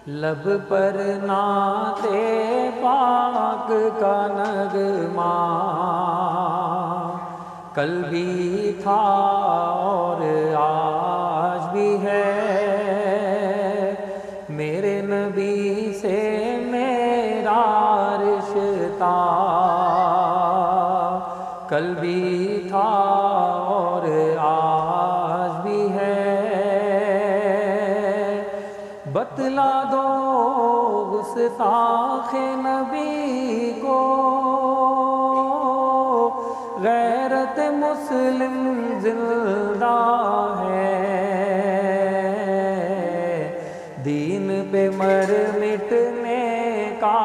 لب پر نعت پاک کا نغمہ کل بھی تھا اور آج بھی ہے، میرے نبی سے میرا رشتہ کل بھی تھا اور آج بھی ہے۔ بتلا دو گستاخ نبی کو غیرت مسلم زندہ ہے، دین پہ مر مٹنے کا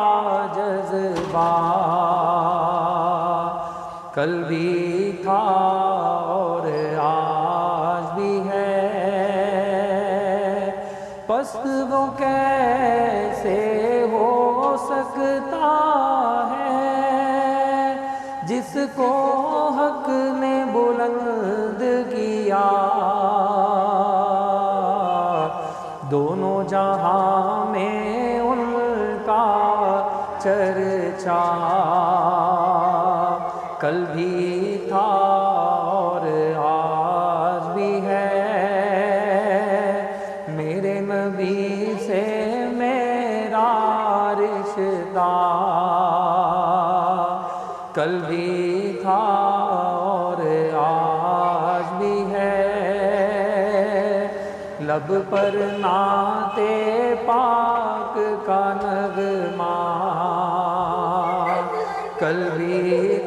جذبہ کل بھی تھا اور آج بھی ہے۔ پست وہ کیسے ہو سکتا ہے جس کو حق نے بلند کیا، دونوں جہاں میں ان کا چرچا کل بھی تھا اور آج بھی ہے، میرے نبی سے میرا رشتہ کل بھی تھا اور آج بھی ہے۔ لب پر نعت پاک کا نغمہ کل بھی